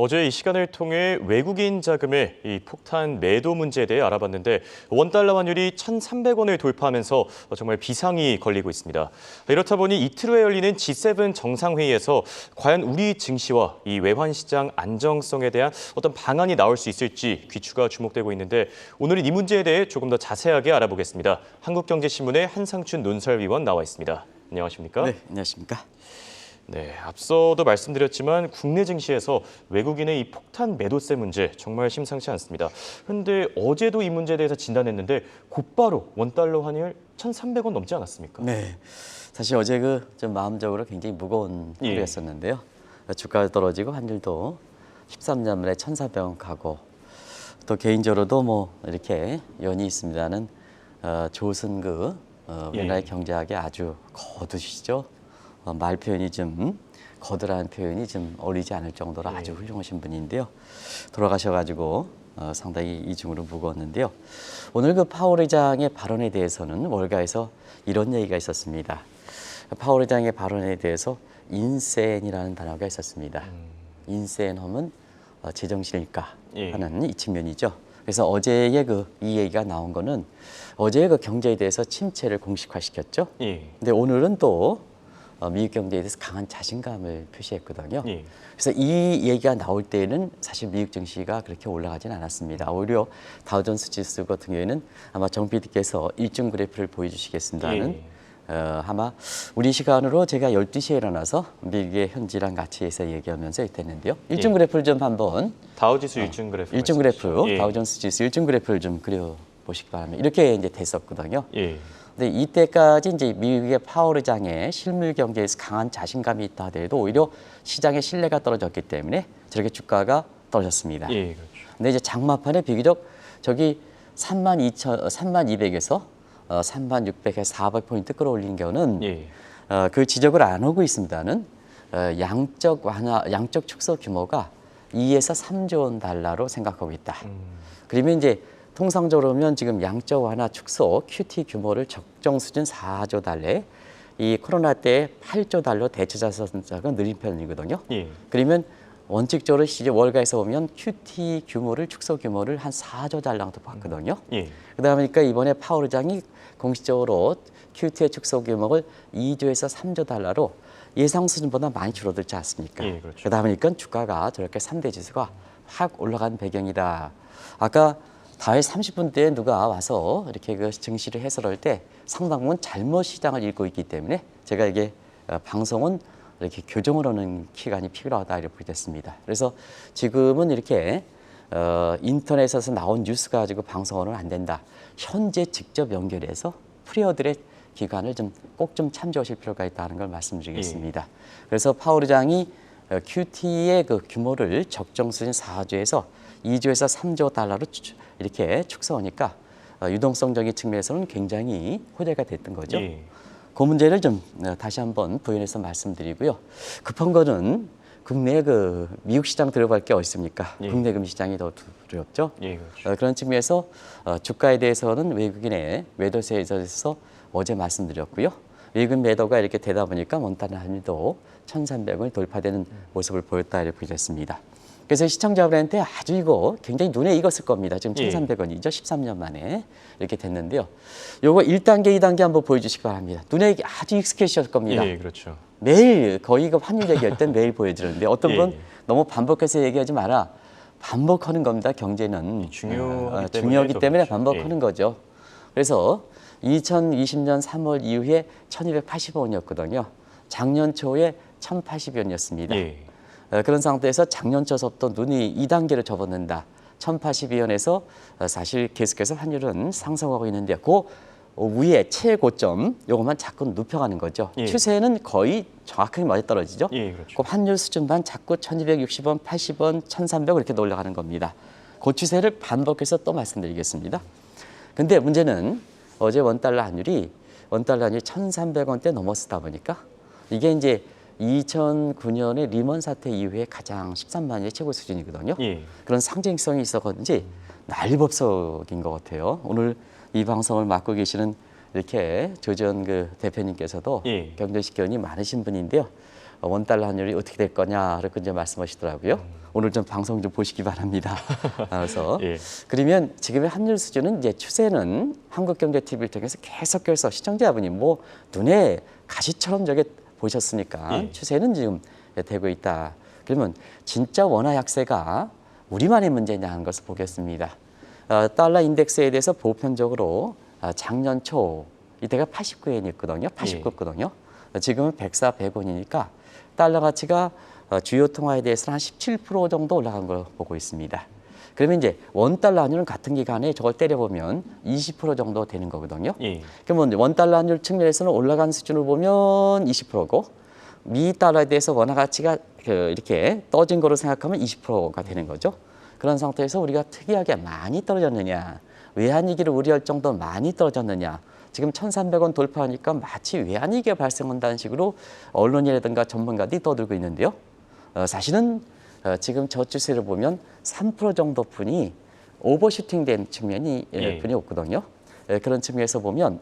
어제 이 시간을 통해 외국인 자금의 이 폭탄 매도 문제에 대해 알아봤는데 원달러 환율이 1,300원을 돌파하면서 정말 비상이 걸리고 있습니다. 이렇다 보니 이틀 후에 열리는 G7 정상회의에서 과연 우리 증시와 이 외환 시장 안정성에 대한 어떤 방안이 나올 수 있을지 귀추가 주목되고 있는데 오늘은 이 문제에 대해 조금 더 자세하게 알아보겠습니다. 한국경제신문의 한상춘 논설위원 나와 있습니다. 안녕하십니까? 네, 안녕하십니까? 네, 앞서도 말씀드렸지만 국내 증시에서 외국인의 이 폭탄 매도세 문제 정말 심상치 않습니다. 그런데 어제도 이 문제에 대해서 진단했는데 곧바로 원달러 환율 1,300원 넘지 않았습니까? 네, 사실 어제 좀 마음적으로 굉장히 무거운 하루였었는데요. 주가가 떨어지고 환율도 13년 만에 1,400원 가고 또 개인적으로도 뭐 이렇게 연이 있습니다는 조승그 우리나라의 경제학에 아주 거두시죠. 말 표현이 좀 거드라는 표현이 좀 어울리지 않을 정도로 아주 훌륭하신 분인데요. 돌아가셔가지고 상당히 이중으로 무거웠는데요. 오늘 파월 의장의 발언에 대해서는 월가에서 이런 얘기가 있었습니다. 파월 의장의 발언에 대해서 인센이라는 단어가 있었습니다. 인센 하면 제정신일까 하는 이 측면이죠. 그래서 어제의 이 얘기가 나온 거는 어제의 경제에 대해서 침체를 공식화시켰죠. 근데 오늘은 또 미국 경제에 대해서 강한 자신감을 표시했거든요. 그래서 이 얘기가 나올 때에는 사실 미국 증시가 그렇게 올라가진 않았습니다. 오히려 다우존스 지수 같은 경우에는 아마 정 PD께서 일중 그래프를 보여주시겠습니다는 아마 우리 시간으로 제가 12시에 일어나서 미국의 현지랑 같이 해서 얘기하면서 했는데요. 일중 그래프를 좀 한번 다우지수 일중 그래프. 일중 그래프, 다우존스 지수 일중 그래프를 좀 그려보시기 바랍니다. 이렇게 이제 됐었거든요. 근데 이때까지 이제 미국의 파월 의장의 실물 경제에서 강한 자신감이 있다 하더라도 오히려 시장의 신뢰가 떨어졌기 때문에 저렇게 주가가 떨어졌습니다. 그렇죠. 근데 이제 장마판에 비교적 저기 3200에서 3600에서 400포인트 끌어올린 경우는 그 지적을 안 하고 있습니다는 양적 축소 규모가 2에서 3조 원 달러로 생각하고 있다. 그러면 이제 통상적으로 보면 지금 양적 완화 축소 QT 규모를 적정 수준 4조 달러, 이 코로나 때 8조 달러 대체 자산자가 느린 편이거든요. 그러면 원칙적으로 시제 월가에서 보면 QT 규모를 축소 규모를 한 4조 달러 정도 봤거든요. 그러니까 이번에 파월 의장이 공식적으로 QT의 축소 규모를 2조에서 3조 달러로 예상 수준보다 많이 줄어들지 않습니까? 그렇죠. 그러다 보니까 주가가 저렇게 3대 지수가 확 올라간 배경이다. 아까 다해 30분 때에 누가 와서 이렇게 증시를 해설할 때 상당 부분 잘못 시장을 읽고 있기 때문에 제가 이게 방송은 이렇게 교정을 하는 기간이 필요하다 이렇게 보게 됐습니다. 그래서 지금은 이렇게 인터넷에서 나온 뉴스 가지고 방송은 안 된다. 현재 직접 연결해서 프리어들의 기간을 꼭 좀 참조하실 필요가 있다는 걸 말씀드리겠습니다. 그래서 파월 의장이 QT의 규모를 적정 수준 4조에서 2조에서 3조 달러로 이렇게 축소하니까 유동성적인 측면에서는 굉장히 호재가 됐던 거죠. 그 문제를 좀 다시 한번 부연해서 말씀드리고요. 급한 거는 국내 미국 시장 들어갈 게 어디 있습니까? 국내 금시장이 더 두렵죠. 그렇죠. 그런 측면에서 주가에 대해서는 외국인의 매도세에 대해서 어제 말씀드렸고요. 외국인 매도가 이렇게 되다 보니까 원달러 환율도 1,300원이 돌파되는 모습을 보였다 이렇게 보였습니다. 그래서 시청자분한테 아주 이거 굉장히 눈에 익었을 겁니다. 지금 1,300원이죠. 13년 만에 이렇게 됐는데요. 요거 1단계, 2단계 한번 보여주시기 바랍니다. 눈에 아주 익숙해지셨을 겁니다. 그렇죠. 매일 거의 환율 얘기할 땐 매일 보여드리는데 어떤 분 너무 반복해서 얘기하지 마라. 반복하는 겁니다. 경제는 중요하기 때문에 그렇죠. 반복하는 거죠. 그래서 2020년 3월 이후에 1,280원이었거든요. 작년 초에 1,080원이었습니다. 그런 상태에서 작년 초서부터 눈이 2단계로 접어든다. 1,082원에서 사실 계속해서 환율은 상승하고 있는데 그 위에 최고점 요것만 자꾸 눕혀가는 거죠. 추세는 거의 정확하게 맞아떨어지죠. 그렇죠. 그 환율 수준만 자꾸 1,260원, 80원, 1,300원 이렇게 올라가는 겁니다. 그 추세를 반복해서 또 말씀드리겠습니다. 근데 문제는 어제 원달러 환율이 1,300원대 넘었다 보니까 이게 이제 2009년의 리먼 사태 이후에 가장 13만 년의 최고 수준이거든요. 그런 상징성이 있어서든지 난리법석인 것 같아요. 오늘 이 방송을 맡고 계시는 이렇게 조전 대표님께서도 경제식 견이 많으신 분인데요. 원달러 환율이 어떻게 될 거냐 이렇게 이제 말씀하시더라고요. 오늘 좀 방송 좀 보시기 바랍니다. 그래서 예. 그러면 지금의 환율 수준은 이제 추세는 한국경제TV를 통해서 계속해서 시청자분이 뭐 눈에 가시처럼 저게 보셨으니까 예. 추세는 지금 되고 있다. 그러면 진짜 원화 약세가 우리만의 문제냐 하는 것을 보겠습니다. 달러 인덱스에 대해서 보편적으로 작년 초 이때가 89엔이었거든요. 89였거든요. 지금은 104, 100원이니까 달러 가치가 주요 통화에 대해서는 한 17% 정도 올라간 걸 보고 있습니다. 그러면 이제 원달러 환율은 같은 기간에 저걸 때려보면 20% 정도 되는 거거든요. 예. 그러면 원달러 환율 측면에서는 올라간 수준을 보면 20%고 미 달러에 대해서 원화 가치가 이렇게 떠진 거로 생각하면 20%가 되는 거죠. 그런 상태에서 우리가 특이하게 많이 떨어졌느냐, 외환위기를 우려할 정도 많이 떨어졌느냐. 지금 1,300원 돌파하니까 마치 외환위기가 발생한다는 식으로 언론이라든가 전문가들이 떠들고 있는데요. 사실은 지금 저 추세를 보면 3% 정도뿐이 오버슈팅된 측면이 분이 없거든요. 그런 측면에서 보면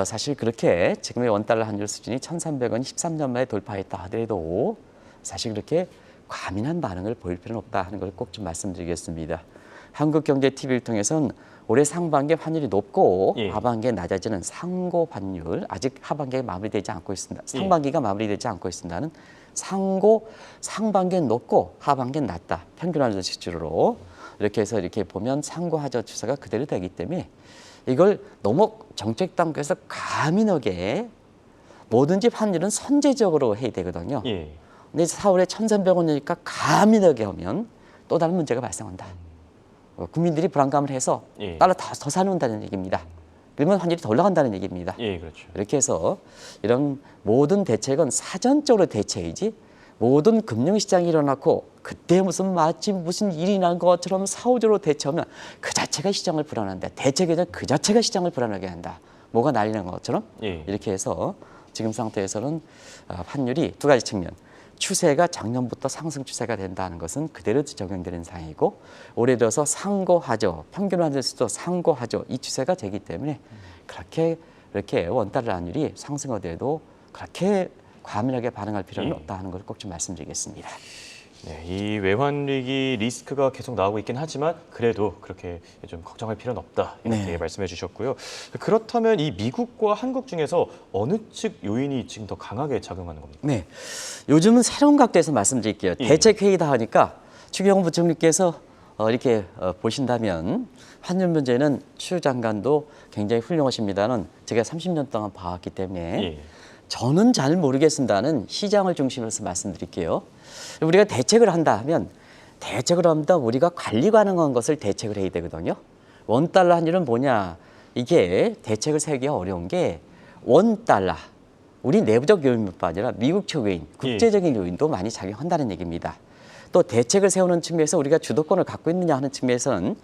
사실 그렇게 지금의 원달러 환율 수준이 1,300원이 13년 만에 돌파했다 하더라도 사실 그렇게 과민한 반응을 보일 필요는 없다 하는 걸 꼭 좀 말씀드리겠습니다. 한국경제TV를 통해서는 올해 상반기에 환율이 높고 예. 하반기에 낮아지는 상고 환율, 아직 하반기에 마무리되지 않고 있습니다. 상반기가 마무리되지 않고 있습니다는 상반기는 높고 하반기는 낮다. 평균화된 수준으로 이렇게 해서 이렇게 보면 상고 하저 추세가 그대로 되기 때문에 이걸 너무 정책 당국에서 과민하게 뭐든지 환율은 선제적으로 해야 되거든요. 예. 근데 4월에 1,300원이니까 과민하게 하면 또 다른 문제가 발생한다. 국민들이 불안감을 해서 예. 달러 더 사놓는다는 얘기입니다. 그러면 환율이 더 올라간다는 얘기입니다. 예, 그렇죠. 이렇게 해서 이런 모든 대책은 사전적으로 대책이지 모든 금융시장이 일어나고 그때 마치 무슨 일이 난 것처럼 사후적으로 대처하면 그 자체가 시장을 불안한다. 대책에 대한 그 자체가 시장을 불안하게 한다. 뭐가 난리 난 것처럼 예. 이렇게 해서 지금 상태에서는 환율이 두 가지 측면. 추세가 작년부터 상승 추세가 된다는 것은 그대로 적용되는 상황이고 올해 들어서 상고하죠. 평균화될 수도 상고하죠. 이 추세가 되기 때문에 그렇게 이렇게 원달러 환율이 상승하더라도 그렇게 과민하게 반응할 필요는 없다 하는 걸 꼭 좀 말씀드리겠습니다. 네, 이 외환위기 리스크가 계속 나오고 있긴 하지만 그래도 그렇게 좀 걱정할 필요는 없다 이렇게 네. 말씀해 주셨고요. 그렇다면 이 미국과 한국 중에서 어느 측 요인이 지금 더 강하게 작용하는 겁니까? 네, 요즘은 새로운 각도에서 말씀드릴게요. 예. 대책회의다 하니까 추경호 부총리께서 이렇게 보신다면 환율 문제는 추 장관도 굉장히 훌륭하십니다는 제가 30년 동안 봐왔기 때문에 예. 저는 잘 모르겠습니다는 시장을 중심으로 해서 말씀드릴게요. 우리가 대책을 한다 하면 대책을 합니다. 우리가 관리 가능한 것을 대책을 해야 되거든요. 원달러 환율은 뭐냐? 이게 대책을 세우기가 어려운 게 원달러, 우리 내부적 요인뿐만 아니라 미국적 요인, 국제적인 요인도 많이 작용한다는 얘기입니다. 또 대책을 세우는 측면에서 우리가 주도권을 갖고 있느냐 하는 측면에서는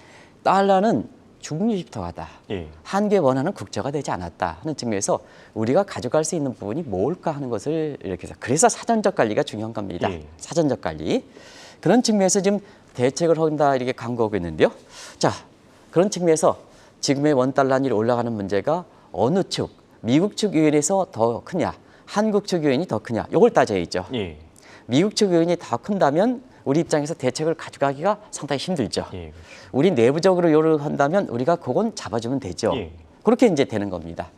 달러는 중립화하다. 예. 한계 원화는 국제가 되지 않았다 하는 측면에서 우리가 가져갈 수 있는 부분이 뭘까 하는 것을 이렇게 해서 그래서 사전적 관리가 중요한 겁니다. 예. 사전적 관리. 그런 측면에서 지금 대책을 한다 이렇게 강구하고 있는데요. 자, 그런 측면에서 지금의 원달러 환율이 올라가는 문제가 어느 측, 미국 측 요인에서 더 크냐, 한국 측 요인이 더 크냐, 이걸 따져야죠. 예. 미국 측 요인이 더 큰다면 우리 입장에서 대책을 가져가기가 상당히 힘들죠. 예. 우리 내부적으로 요를 한다면 우리가 그건 잡아주면 되죠. 예. 그렇게 이제 되는 겁니다.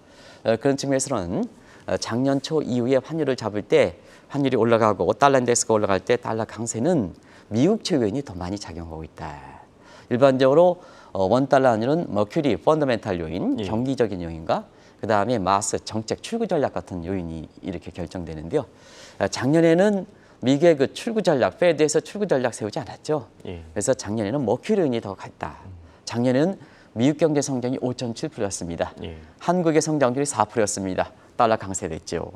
그런 측면에서는 작년 초 이후에 환율을 잡을 때 환율이 올라가고 달러 인덱스가 올라갈 때 달러 강세는 미국 측 요인이 더 많이 작용하고 있다. 일반적으로 원달러 환율은 머큐리 펀더멘탈 요인, 예. 경기적인 요인과 그다음에 마스 정책 출구 전략 같은 요인이 이렇게 결정되는데요. 작년에는 미국의 그 출구 전략, 페드에서 출구 전략 세우지 않았죠. 예. 그래서 작년에는 머큐리 요인이 더 갔다. 작년에는 미국 경제 성장이 5.7%였습니다. 예. 한국의 성장률이 4%였습니다. 달러 강세됐죠.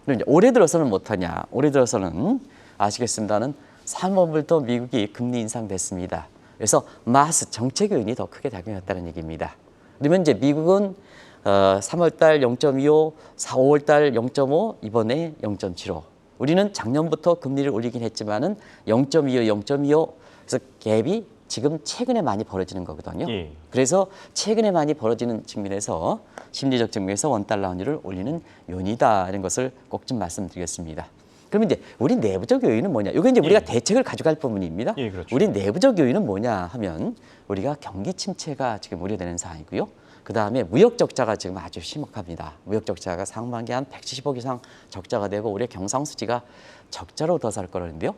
그런데 올해 들어서는 못하냐? 올해 들어서는 아시겠습니다는 3월부터 미국이 금리 인상됐습니다. 그래서 마스 정책 요인이 더 크게 작용했다는 얘기입니다. 그러면 이제 미국은 3월달 0.25, 5월달 0.5, 이번에 0.75. 우리는 작년부터 금리를 올리긴 했지만은 0.25, 0.25. 그래서 갭이 지금 최근에 많이 벌어지는 거거든요. 예. 그래서 최근에 많이 벌어지는 측면에서 심리적 측면에서 원달러 환율을 올리는 요인이다 이런 것을 꼭 좀 말씀드리겠습니다. 그러면 이제 우리 내부적 요인은 뭐냐? 이거 이제 우리가 예. 대책을 가져갈 부분입니다. 예, 그렇죠. 우리 내부적 요인은 뭐냐 하면 우리가 경기 침체가 지금 우려되는 상황이고요. 그 다음에 무역 적자가 지금 아주 심각합니다. 무역 적자가 상반기 한 170억 이상 적자가 되고 올해 경상수지가 적자로 도사할 거라는데요.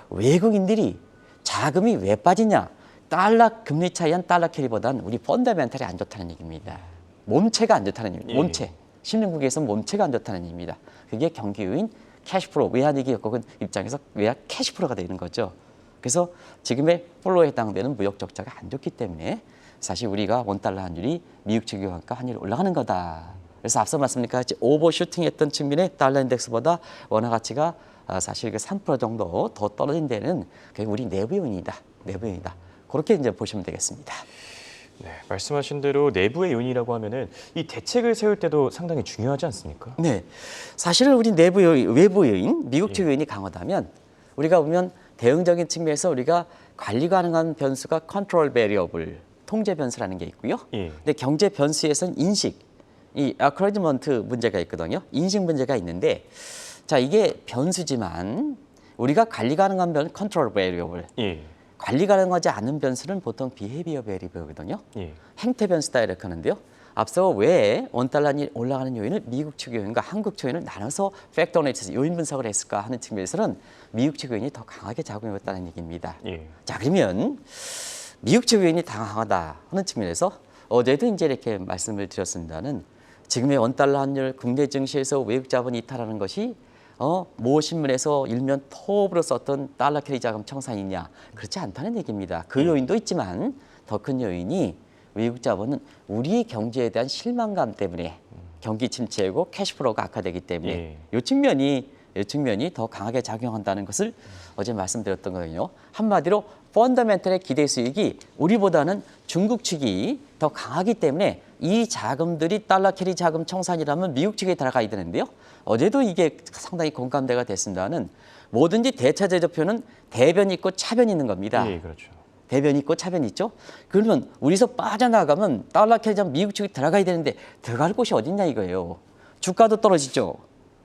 외국인들이 자금이 왜 빠지냐? 달러 금리 차이한 달러 캐리보다는 우리 펀더멘탈이 안 좋다는 얘기입니다. 몸체가 안 좋다는 얘기입니다. 예. 몸체. 신흥국에서 몸체가 안 좋다는 얘기입니다. 그게 경기 요인 캐시플로우, 외환위기 겪은 입장에서 외환 캐시플로우가 되는 거죠. 그래서 지금의 플로우에 해당되는 무역 적자가 안 좋기 때문에 사실 우리가 원달러 환율이 미국 측의 환가 환율이 올라가는 거다. 그래서 앞서 말씀드린 오버슈팅했던 측면의 달러 인덱스보다 원화 가치가 사실 그 3% 정도 더 떨어진 데는 그게 우리 내부 요인이다. 내부 요인이다. 그렇게 이제 보시면 되겠습니다. 네, 말씀하신 대로 내부의 요인이라고 하면은 이 대책을 세울 때도 상당히 중요하지 않습니까? 네, 사실은 우리 내부 요인, 외부 요인, 미국 측 요인이 강하다면 우리가 보면 대응적인 측면에서 우리가 관리 가능한 변수가 컨트롤 베리어블, 통제 변수라는 게 있고요. 예. 근데 경제 변수에서는 인식, 이 아크로지먼트 문제가 있거든요. 인식 문제가 있는데, 자 이게 변수지만 우리가 관리 가능한 변 컨트롤 베리어블, 예. 관리 가능하지 않은 변수는 보통 비헤비어 베리어블이거든요. 예. 행태 변수다 이렇게 하는데요. 앞서 왜 원달러이 올라가는 요인을 미국 측 요인과 한국 측 요인을 나눠서 팩터 어널리시스 요인 분석을 했을까 하는 측면에서는 미국 측 요인이 더 강하게 작용했다는 얘기입니다. 예. 자 그러면 미국 측 요인이 강하다 하는 측면에서 어제도 이제 이렇게 말씀을 드렸습니다는 지금의 원달러 환율 국내 증시에서 외국 자본이 이탈하는 것이 모 신문에서 일면 톱으로 썼던 달러 캐리 자금 청산이냐 그렇지 않다는 얘기입니다. 그 요인도 있지만 더 큰 요인이 외국 자본은 우리 경제에 대한 실망감 때문에 경기 침체고 캐시플로우가 악화되기 때문에 이 측면이 더 강하게 작용한다는 것을 어제 말씀드렸던 거거든요. 한마디로 펀더멘털의 기대 수익이 우리보다는 중국 측이 더 강하기 때문에 이 자금들이 달러 캐리 자금 청산이라면 미국 측에 들어가야 되는데요. 어제도 이게 상당히 공감대가 됐습니다는 뭐든지 대차제조표는 대변이 있고 차변이 있는 겁니다. 예, 그렇죠. 대변이 있고 차변이 있죠. 그러면 우리서 빠져나가면 달러 캐리 자금 미국 측에 들어가야 되는데 들어갈 곳이 어딨냐 이거예요. 주가도 떨어지죠.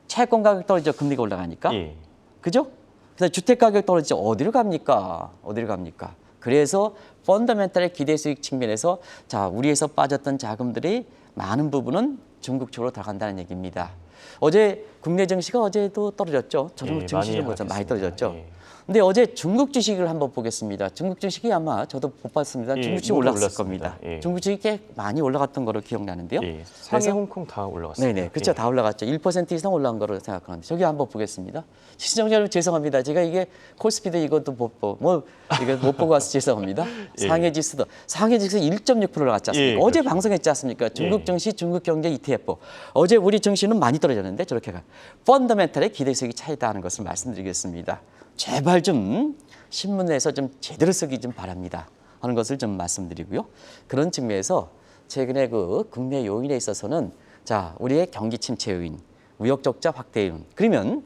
채권 가격 떨어지죠. 금리가 올라가니까. 예. 그죠? 그래서 주택 가격 떨어지죠. 어디로 갑니까? 어디로 갑니까? 그래서 펀더멘털의 기대 수익 측면에서 자 우리에서 빠졌던 자금들이 많은 부분은 중국 쪽으로 들어간다는 얘기입니다. 어제 국내 증시가 어제도 떨어졌죠. 저도 예, 증시 많이 좀 많이 하락했습니다. 떨어졌죠. 예. 근데 어제 중국 주식을 한번 보겠습니다. 중국 주식이 아마 저도 못 봤습니다. 예, 중국 주식 모두 올랐을 올랐습니다. 겁니다. 예. 중국 주식이 꽤 많이 올라갔던 거로 기억나는데요. 예. 상해 그래서- 홍콩 다 올라갔습니다. 네네, 그렇죠. 예. 다 올라갔죠. 1% 이상 올라간 거로 생각하는데 저기 한번 보겠습니다. 시청자 여러분 죄송합니다. 제가 이게 콜스피드 이것도 이거 못 보고 와서 죄송합니다. 예. 상해 지수 1.6% 올라갔지 않습니까? 예, 어제 그렇죠. 방송했지 않습니까? 중국 예. 증시, 중국 경제 ETF. 어제 우리 증시는 많이 떨어졌는데 저렇게 펀더멘털의 기대 수익이 차이다 하는 것을 말씀드리겠습니다. 제발 좀 신문에서 좀 제대로 쓰기 좀 바랍니다 하는 것을 좀 말씀드리고요. 그런 측면에서 최근에 그 국내 요인에 있어서는 자 우리의 경기 침체 요인, 무역 적자 확대 요인. 그러면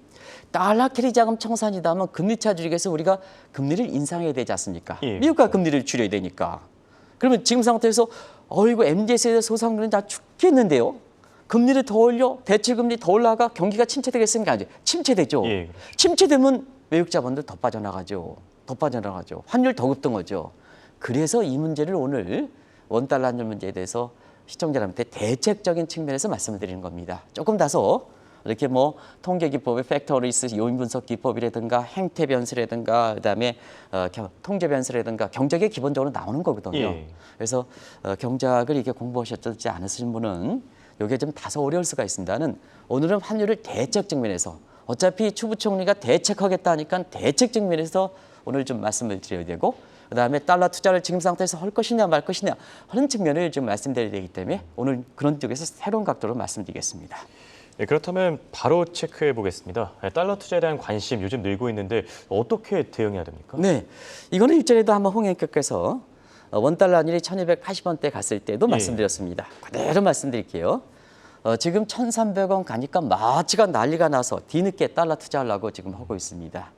달러 캐리 자금 청산이다 하면 금리 차 줄이기 위해서 우리가 금리를 인상해야 되지 않습니까? 예. 미국과 금리를 줄여야 되니까. 그러면 지금 상태에서 어이구 MZ세대 소상공인은 다 죽겠는데요. 금리를 더 올려 대출금리 더 올라가 경기가 침체되겠습니까? 아니죠. 침체되죠. 예, 그렇죠. 침체되면 외국 자본들 더 빠져나가죠. 더 빠져나가죠. 환율 더 급등하죠. 그래서 이 문제를 오늘 원달러 환율 문제에 대해서 시청자들한테 대책적인 측면에서 말씀을 드리는 겁니다. 조금 다소 이렇게 통계 기법의 팩터리스 요인 분석 기법이라든가 행태 변수라든가 그다음에 통제 변수라든가 경제학이 기본적으로 나오는 거거든요. 예. 그래서 경제학을 이렇게 공부하셨지 않으신 분은 이게 좀 다소 어려울 수가 있습니다는 오늘은 환율을 대책 측면에서 어차피 추 부총리가 대책하겠다 하니까 대책 측면에서 오늘 좀 말씀을 드려야 되고 그다음에 달러 투자를 지금 상태에서 할 것이냐 말 것이냐 하는 측면을 좀 말씀드려야 되기 때문에 오늘 그런 쪽에서 새로운 각도로 말씀드리겠습니다. 네, 그렇다면 바로 체크해 보겠습니다. 달러 투자에 대한 관심 요즘 늘고 있는데 어떻게 대응해야 됩니까? 네, 이거는 일전에도 한번 홍영표께서 원달러 환율이 1,280원대 갔을 때도 예. 말씀드렸습니다. 그대로 말씀드릴게요. 지금 1,300원 가니까 마치가 난리가 나서 뒤늦게 달러 투자하려고 지금 하고 있습니다.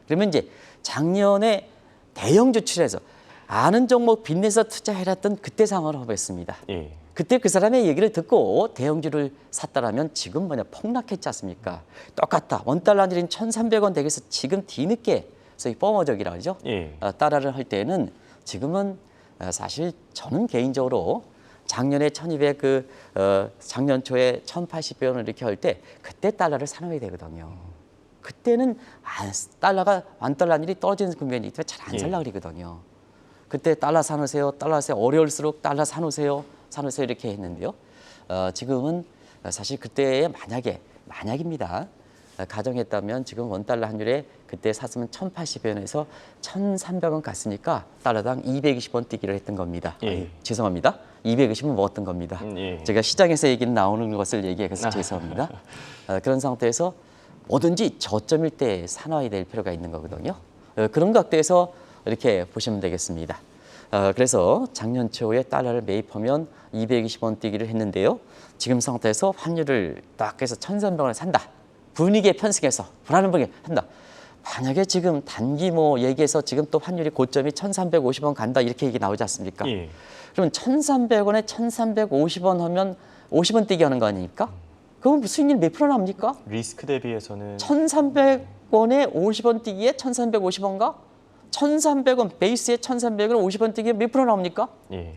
그러면 이제 작년에 대형 주출해서 아는 종목 빚내서 투자해놨던 그때 상황을 허브했습니다. 예. 그때 그 사람의 얘기를 듣고 대형주를 샀다라면 지금 뭐냐 폭락했지 않습니까? 똑같다. 원달러 환율인 1,300원 댁에서 지금 뒤늦게 소위 포머적이라 그러죠. 예. 따라를 할 때는 지금은 사실 저는 개인적으로 작년에 1,200 작년 초에 1,080원을 이렇게 할 때 그때 달러를 사놓아야 되거든요. 그때는 달러가 완달러 환율이 떨어지는 국면이 있기 때문에 잘 안 살라 그러거든요. 그때 달러 사놓으세요, 달러 사세요. 어려울수록 달러 사놓으세요, 사놓으세요 이렇게 했는데요. 지금은 사실 그때에 만약입니다. 가정했다면 지금 원달러 환율에 그때 샀으면 1,080원에서 1,300원 갔으니까 달러당 220원 뛰기를 했던 겁니다. 예. 죄송합니다. 220원 먹었던 겁니다. 예. 제가 시장에서 얘기는 나오는 것을 얘기해서 죄송합니다. 그런 상태에서 뭐든지 저점일 때 사놔야 될 필요가 있는 거거든요. 그런 각도에서 이렇게 보시면 되겠습니다. 그래서 작년 초에 달러를 매입하면 220원 뛰기를 했는데요. 지금 상태에서 환율을 딱 해서 1,300원에 산다. 분위기에 편승해서 불안한 분위기 한다. 만약에 지금 단기 얘기해서 지금 또 환율이 고점이 1,350원 간다 이렇게 얘기 나오지 않습니까? 예. 그러면 1,300원에 1,350원 하면 50원 뛰기 하는 거 아닙니까? 그럼 수익률 몇 프로 납니까? 리스크 대비해서는 1,300원에 50원 뛰기에 1,350원가? 1,300원 베이스에 1,300원 50원 뛰기에 몇 프로 나옵니까? 예.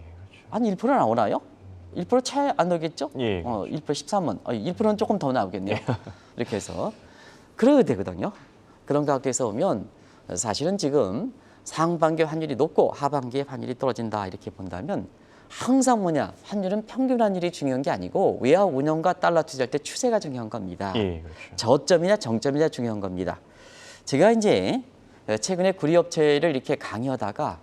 한 1% 나오나요? 1% 채 안 나오겠죠? 예. 1% 13원. 1%는 조금 더 나오겠네요. 이렇게 해서 그래야 되거든요. 그런 각도에서 보면 사실은 지금 상반기 환율이 높고 하반기에 환율이 떨어진다 이렇게 본다면 항상 환율은 평균 환율이 중요한 게 아니고 외화 운영과 달러 투자할 때 추세가 중요한 겁니다. 예, 그렇죠. 저점이냐 정점이냐 중요한 겁니다. 제가 이제 최근에 구리업체를 이렇게 강의하다가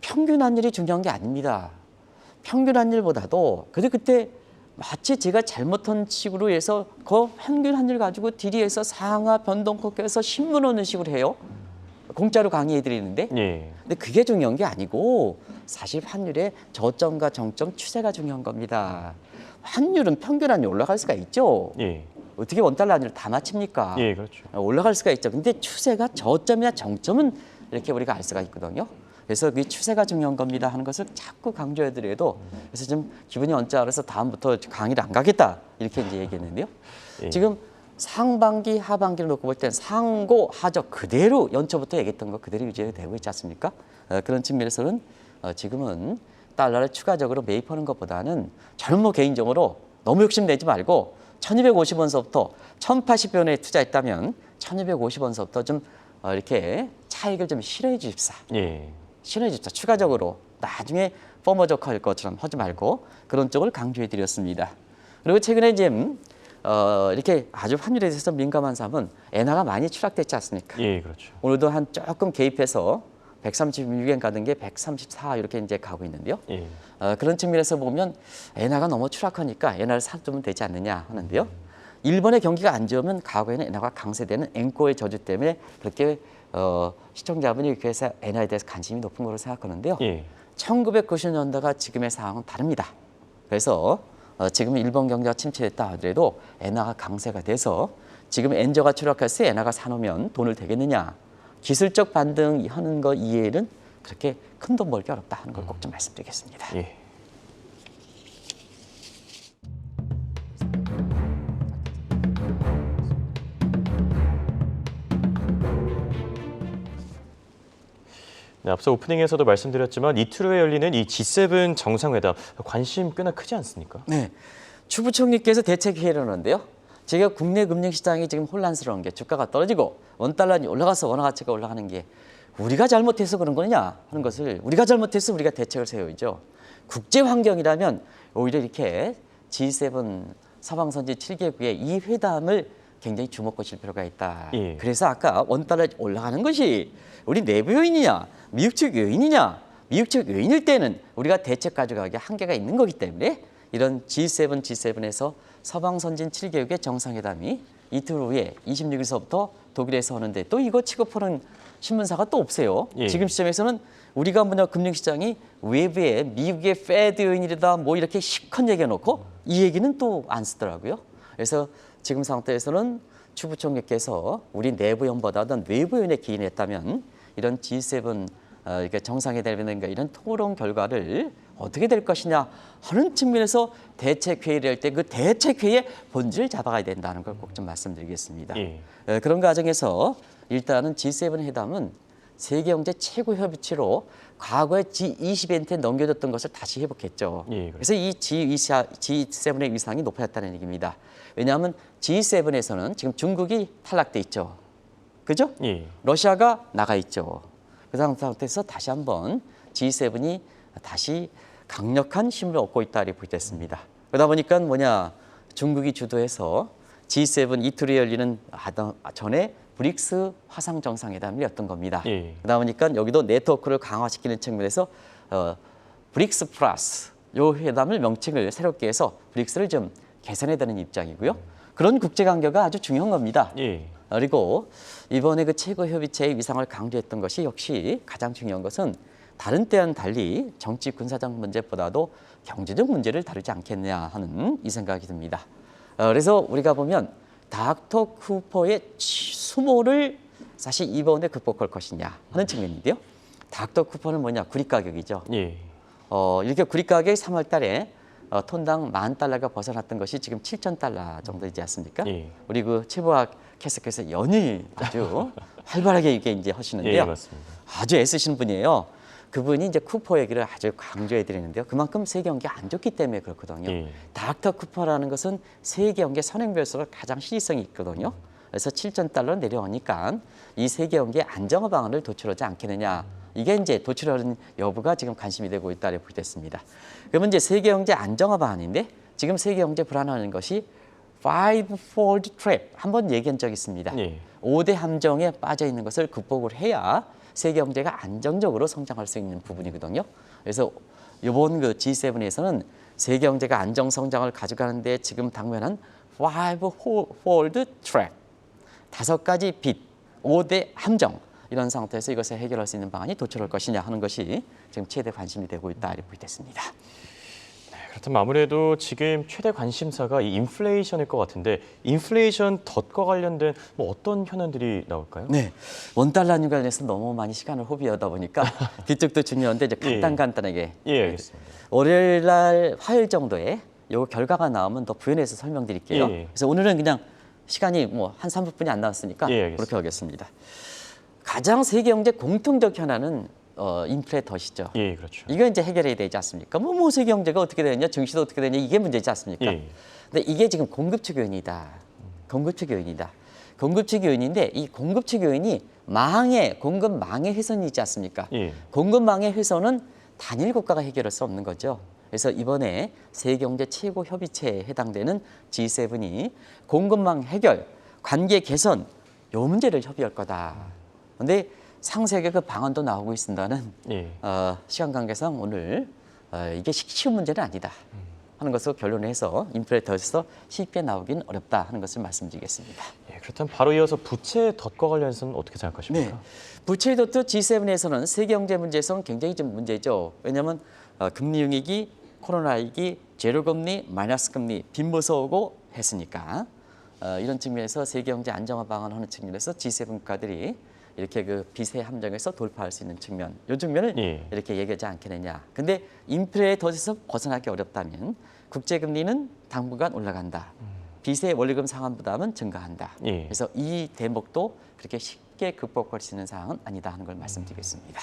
평균 환율이 중요한 게 아닙니다. 평균 환율보다도 그때 마치 제가 잘못한 식으로 해서 그 평균 환율 가지고 딜이해서 상하 변동폭해서 신문 오는 식으로 해요. 공짜로 강의해 드리는데. 예. 근데 그게 중요한 게 아니고 사실 환율의 저점과 정점 추세가 중요한 겁니다. 환율은 평균 환율 올라갈 수가 있죠. 예. 어떻게 원달러 환율을 다 맞춥니까? 예, 그렇죠. 올라갈 수가 있죠. 근데 추세가 저점이나 정점은 이렇게 우리가 알 수가 있거든요. 그래서 그 추세가 중요한 겁니다 하는 것을 자꾸 강조해드려도 그래서 좀 기분이 언짢아서 다음부터 강의를 안 가겠다 이렇게 이제 얘기했는데요. 예. 지금 상반기 하반기를 놓고 볼 때는 상고 하적 그대로 연초부터 얘기했던 거 그대로 유지되고 있지 않습니까? 그런 측면에서는 지금은 달러를 추가적으로 매입하는 것보다는 저는 개인적으로 너무 욕심내지 말고 1,250원서부터 1,080원에 투자했다면 1,250원서부터 좀 이렇게 차익을 좀 실어해 주십사. 예. 실어해 주십사. 추가적으로 나중에 포머적 할 것처럼 하지 말고 그런 쪽을 강조해 드렸습니다. 그리고 최근에 지금 이렇게 아주 환율에 대해서 민감한 사람은 엔화가 많이 추락됐지 않습니까? 예, 그렇죠. 오늘도 한 조금 개입해서 136엔 가던 게 134 이렇게 이제 가고 있는데요. 예. 그런 측면에서 보면 엔화가 너무 추락하니까 엔화를 사두면 되지 않느냐 하는데요. 일본의 경기가 안 좋으면 과거에는 엔화가 강세되는 엔코의 저주 때문에 그렇게 시청자분이 그래서 엔화에 대해서 관심이 높은 걸로 생각하는데요. 예. 1990년대가 지금의 상황은 다릅니다. 그래서 지금 일본 경제가 침체됐다 하더라도 엔화가 강세가 돼서 지금 엔저가 추락했을 때 엔화가 사놓으면 돈을 되겠느냐. 기술적 반등하는 거 이외에는 그렇게 큰 돈 벌기 어렵다 하는 걸 꼭 좀 말씀드리겠습니다. 예. 네, 앞서 오프닝에서도 말씀드렸지만 이틀 후에 열리는 이 G7 정상회담 관심 꽤나 크지 않습니까? 네, 추 부총리께서 대책회의를 하는데요. 제가 국내 금융시장이 지금 혼란스러운 게 주가가 떨어지고 원달러이 올라가서 원화 가치가 올라가는 게 우리가 잘못해서 그런 거냐 하는 것을 우리가 잘못해서 우리가 대책을 세워야죠. 국제 환경이라면 오히려 이렇게 G7 서방선진 7개국의 이 회담을 굉장히 주목하실 필요가 있다. 예. 그래서 아까 원달러 올라가는 것이 우리 내부 요인이냐 미국 측 요인이냐 미국 측 요인일 때는 우리가 대책 가져가기 한계가 있는 거기 때문에 이런 G7에서 서방선진 7개국의 정상회담이 이틀 후에 26일서부터 독일에서 하는데 또 이거 취급하는 신문사가 또 없어요. 예. 지금 시점에서는 우리가 금융시장이 외부에 미국의 페드 요인이다 뭐 이렇게 시컷 얘기해놓고 이 얘기는 또 안 쓰더라고요. 그래서 지금 상태에서는 추 부총리께서 우리 내부 연보다는 외부 연에 기인했다면 이런 G7 정상회담이라든가 이런 토론 결과를 어떻게 될 것이냐 하는 측면에서 대책회의를 할 때 그 대책회의의 본질을 잡아가야 된다는 걸 꼭 좀 말씀드리겠습니다. 예. 그런 과정에서 일단은 G7 회담은 세계경제 최고 협의체로 과거에 G20한테 넘겨줬던 것을 다시 회복했죠. 예, 그래서 이 G7의 위상이 높아졌다는 얘기입니다. 왜냐하면 G7에서는 지금 중국이 탈락돼 있죠. 그죠? 예. 러시아가 나가 있죠. 그 상태에서 다시 한번 G7이 다시 강력한 힘을 얻고 있다 이렇게 보겠습니다. 그러다 보니까 뭐냐 중국이 주도해서 G7 이틀에 열리는 전에 브릭스 화상 정상회담이 었던 겁니다. 예. 그러다 보니까 여기도 네트워크를 강화시키는 측면에서 브릭스 플러스 요 회담을 명칭을 새롭게 해서 브릭스를 좀 개선해야 되는 입장이고요. 그런 국제 관계가 아주 중요한 겁니다. 예. 그리고 이번에 그 최고협의체의 위상을 강조했던 것이 역시 가장 중요한 것은 다른 때와는 달리 정치 군사적 문제보다도 경제적 문제를 다루지 않겠냐 하는 이 생각이 듭니다. 그래서 우리가 보면 닥터 쿠퍼의 수모를 사실 이번에 극복할 것이냐 하는 측면인데요. 닥터 쿠퍼는 뭐냐? 구리 가격이죠. 예. 이렇게 구리 가격이 3월 달에 톤당 $10,000가 벗어났던 것이 지금 $7,000 정도 되지 않습니까? 예. 우리 그 최보학 캐스터께서 연일 아주 활발하게 이게 이제 하시는데요. 예, 맞습니다. 아주 애쓰시는 분이에요. 그분이 이제 쿠퍼 얘기를 아주 강조해 드리는데요. 그만큼 세계 경기가 안 좋기 때문에 그렇거든요. 예. 닥터 쿠퍼라는 것은 세계 경제 선행별수로 가장 시의성이 있거든요. 그래서 $7,000로 내려오니까 이 세계 경기의 안정화 방안을 도출하지 않겠느냐. 이게 이제 도출하는 여부가 지금 관심이 되고 있다고 보겠습니다. 그러면 이제 세계 경제 안정화 방안인데 지금 세계 경제 불안하는 것이 fivefold trap 한번 얘기한 적이 있습니다. 예. 5대 함정에 빠져 있는 것을 극복을 해야 세계 경제가 안정적으로 성장할 수 있는 부분이거든요. 그래서 이번 그 G7에서는 세계 경제가 안정 성장을 가져가는데 지금 당면한 fivefold trap 5가지 빚, 5대 함정 이런 상태에서 이것을 해결할 수 있는 방안이 도출할 것이냐 하는 것이 지금 최대 관심이 되고 있다 이렇게 보겠습니다. 그렇다면 아무래도 지금 최대 관심사가 이 인플레이션일 것 같은데 인플레이션 덫과 관련된 뭐 어떤 현안들이 나올까요? 네, 원달러니 관련해서 너무 많이 시간을 호비하다 보니까 그쪽도 중요한데 이제 간단하게 예, 알겠습니다. 월요일 날 화요일 정도에 요 결과가 나오면 더 부연해서 설명드릴게요. 예. 그래서 오늘은 그냥 시간이 뭐 한 3분이 안 나왔으니까 예, 알겠습니다. 그렇게 하겠습니다. 가장 세계 경제 공통적 현안은 인플레 덫이죠. 예, 그렇죠. 이거 이제 해결해야 되지 않습니까? 뭐 세계 경제가 어떻게 되느냐, 증시도 어떻게 되느냐 이게 문제지 않습니까? 예. 근데 이게 지금 공급 측 요인이다. 공급 측 요인이다. 공급 측 요인인데 이 공급 측 요인이 공급망의 훼손이지 않습니까? 예. 공급망의 훼손은 단일 국가가 해결할 수 없는 거죠. 그래서 이번에 세계경제 최고 협의체에 해당되는 G7이 공급망 해결, 관계 개선 요 문제를 협의할 거다. 그런데 상세하게 그 방안도 나오고 있습니다는 예. 시간 관계상 오늘 이게 쉬운 문제는 아니다 하는 것으로 결론을 해서 인플레 덫에서 쉽게 나오긴 어렵다 하는 것을 말씀드리겠습니다. 예, 그렇다면 바로 이어서 부채 덫과 관련해서는 어떻게 네, 생각하십니까? 부채 덫도 G7에서는 세계 경제 문제에서는 굉장히 좀 문제죠. 왜냐하면 금리 용익이 코로나 위기, 제로 금리, 마이너스 금리, 빚 무서우고 했으니까 이런 측면에서 세계 경제 안정화 방안하는 측면에서 G7 국가들이 이렇게 그 빚의 함정에서 돌파할 수 있는 측면, 이 측면을 예. 이렇게 얘기하지 않겠느냐. 근데 인플레의 덫에서 벗어나기 어렵다면 국제 금리는 당분간 올라간다. 빚의 원리금 상환 부담은 증가한다. 예. 그래서 이 대목도 그렇게 쉽게 극복할 수 있는 사항은 아니다 하는 걸 말씀드리겠습니다.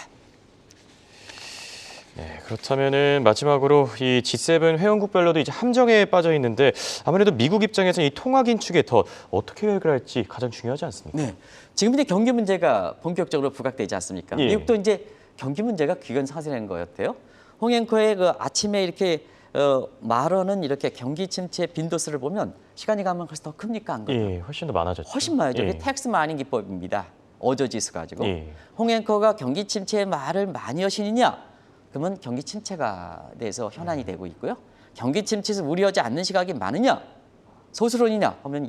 네, 그렇다면은 마지막으로 이 G7 회원국별로도 이제 함정에 빠져 있는데 아무래도 미국 입장에서 이 통화 긴축의 덫 어떻게 해결할지 가장 중요하지 않습니까? 네, 지금 이제 경기 문제가 본격적으로 부각되지 않습니까? 예. 미국도 이제 경기 문제가 기근사실인 거였대요. 홍앵커의 그 아침에 이렇게 말하는 이렇게 경기 침체 빈도수를 보면 시간이 가면 그래서 더 큽니까 안 그래요? 예, 훨씬 더 많아졌죠. 훨씬 많아죠. 예. 이게 텍스 마이닝 기법입니다. 어저지수 가지고 예. 홍앵커가 경기 침체의 말을 많이 하시느냐? 그러면 경기 침체가 돼서 현안이 되고 있고요. 경기 침체에서 우려하지 않는 시각이 많으냐? 소수론이냐? 하면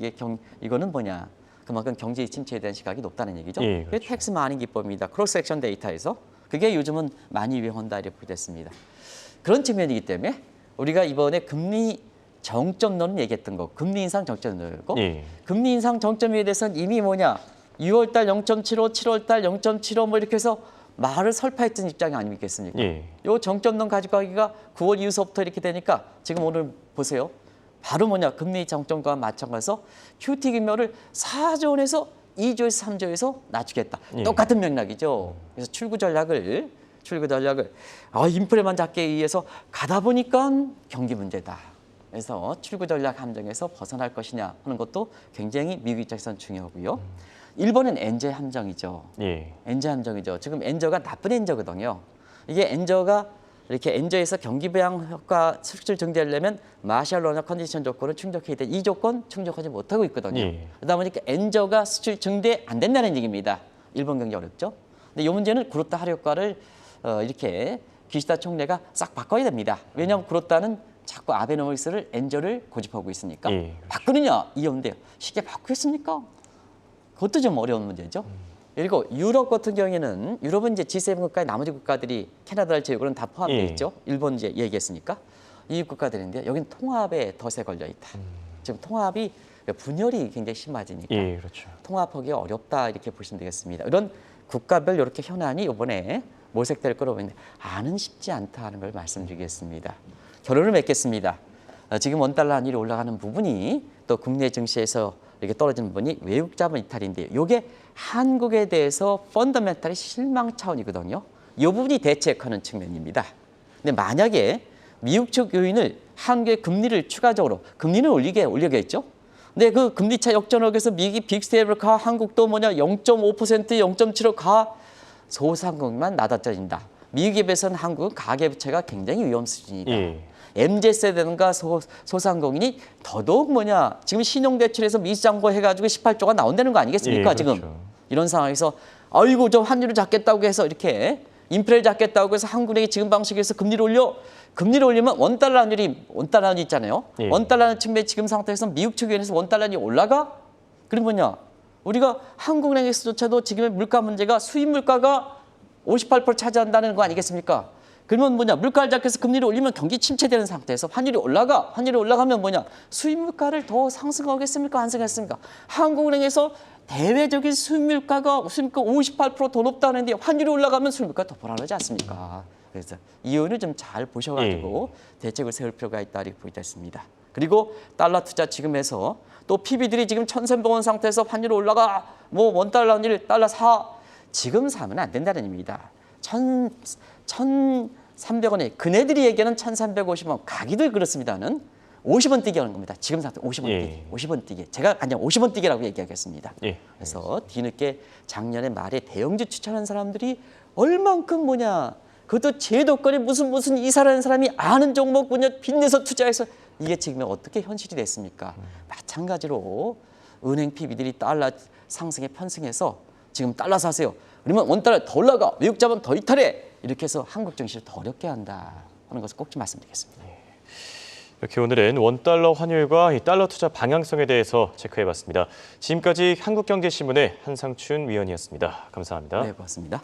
이거는 뭐냐? 그만큼 경제 침체에 대한 시각이 높다는 얘기죠. 예, 그게 그렇죠. 텍스 마이닝 기법입니다. 크로스 섹션 데이터에서 그게 요즘은 많이 유행한다 이렇게 됐습니다. 그런 측면이기 때문에 우리가 이번에 금리 정점론을 얘기했던 거, 금리 인상 정점론이고 예. 금리 인상 정점에 대해서는 이미 뭐냐 6월 달 0.75, 7월 달 0.75 뭐 이렇게 해서 말을 설파했던 입장이 아니겠습니까? 예. 요 정점론 가지고 가기가 9월 이후서부터 이렇게 되니까 지금 오늘 보세요. 바로 금리 정점과 마찬가지로 QT 규모를 4조 원에서 2조에서 3조에서 낮추겠다. 예. 똑같은 맥락이죠. 그래서 출구 전략을 인플레만 잡기 위해서 가다 보니까 경기 문제다. 그래서 출구 전략 함정에서 벗어날 것이냐 하는 것도 굉장히 미국 입장에서는 중요하고요. 일본은 엔저 함정이죠. 예. 엔저 함정이죠. 지금 엔저가 나쁜 엔저거든요. 이게 엔저가 이렇게 엔저에서 경기 부양 효과 수출 증대하려면 마샬 런너 컨디션 조건을 충족해야 돼. 이 조건 충족하지 못하고 있거든요. 예. 그러다 보니까 엔저가 수출 증대 안 된다는 얘기입니다. 일본 경제 어렵죠. 근데 이 문제는 구로타 하류 효과를 이렇게 기시다 총리가 싹 바꿔야 됩니다. 왜냐하면 구로타는 자꾸 아베노믹스를 엔저를 고집하고 있으니까 예. 바꾸느냐 이건데요. 쉽게 바꾸겠습니까? 그것도 좀 어려운 문제죠. 그리고 유럽 같은 경우에는 유럽은 이제 G7 국가의 나머지 국가들이 캐나다를 제외고는 다 포함되어 예. 있죠. 일본 이제 얘기했으니까 이 국가들인데 여기는 통합에 덫에 걸려 있다. 지금 통합이 분열이 굉장히 심해지니까 예, 그렇죠. 통합하기 어렵다 이렇게 보시면 되겠습니다. 이런 국가별 이렇게 현안이 이번에 모색될 거로 보이는데 안은 쉽지 않다는 걸 말씀드리겠습니다. 결론을 맺겠습니다. 지금 원달러 환율이 올라가는 부분이 또 국내 증시에서 이렇게 떨어지는 부분이 외국 자본 이탈인데요. 이게 한국에 대해서 펀더멘탈이 실망 차원이거든요. 이 부분이 대책하는 측면입니다. 근데 만약에 미국 측 요인을 한국의 금리를 추가적으로 금리는 올리겠죠. 근데 그 금리차 역전하기에서 미국이 빅스텝을 가 한국도 0.5% 0.7로 가 소상공인만 낮아져진다. 미국에 비해서는 한국은 가계부채가 굉장히 위험 수준이다. 예. MZ세대든가 소상공인이 더더욱 지금 신용대출에서 미수장고 해가지고 18조가 나온다는 거 아니겠습니까? 예, 그렇죠. 지금 이런 상황에서 아이고 좀 환율을 잡겠다고 해서 이렇게 인플레를 잡겠다고 해서 한국은행이 지금 방식에서 금리를 올리면 원달러 환율이 있잖아요. 예. 원달러 환율 측면 지금 상태에서 미국 측면에서 원달러 환율이 올라가? 그럼 우리가 한국은행에서조차도 지금의 물가 문제가 수입 물가가 58% 차지한다는 거 아니겠습니까? 그러면 물가를 잡겠어 금리를 올리면 경기 침체되는 상태에서 환율이 올라가면 수입 물가를 더 상승하겠습니까? 안 상승하겠습니까? 한국은행에서 대외적인 수입 물가가 58%더 높다는데 환율이 올라가면 수입 물가가 더 불안하지 않습니까? 그래서 이 이유는 좀 잘 보셔가지고 대책을 세울 필요가 있다 이렇게 보이겠습니다. 그리고 달러 투자 지금에서 또 PB들이 지금 1,300원 상태에서 환율이 올라가 원달러 환율 달러 지금 사면 안 된다는 의미입니다. 1,300원에 그네들이 얘기하는 1,350원 가기도 그렇습니다는 50원 뛰기 하는 겁니다. 지금 상태 50원 예. 뛰기. 50원 뛰기. 제가 그냥 50원 뛰기라고 얘기하겠습니다. 예. 그래서 뒤늦게 작년에 말에 대형주 추천한 사람들이 얼만큼 그것도 제도권에 무슨 이사라는 사람이 아는 종목 빚내서 투자해서 이게 지금 어떻게 현실이 됐습니까? 마찬가지로 은행 PB들이 달러 상승에 편승해서 지금 달러 사세요. 그러면 원달러 더 올라가. 외국 자본 더 이탈해. 이렇게 해서 한국 증시를 더 어렵게 한다 하는 것을 꼭 좀 말씀드리겠습니다. 이렇게 오늘은 원달러 환율과 이 달러 투자 방향성에 대해서 체크해봤습니다. 지금까지 한국경제신문의 한상춘 위원이었습니다. 감사합니다. 네, 고맙습니다.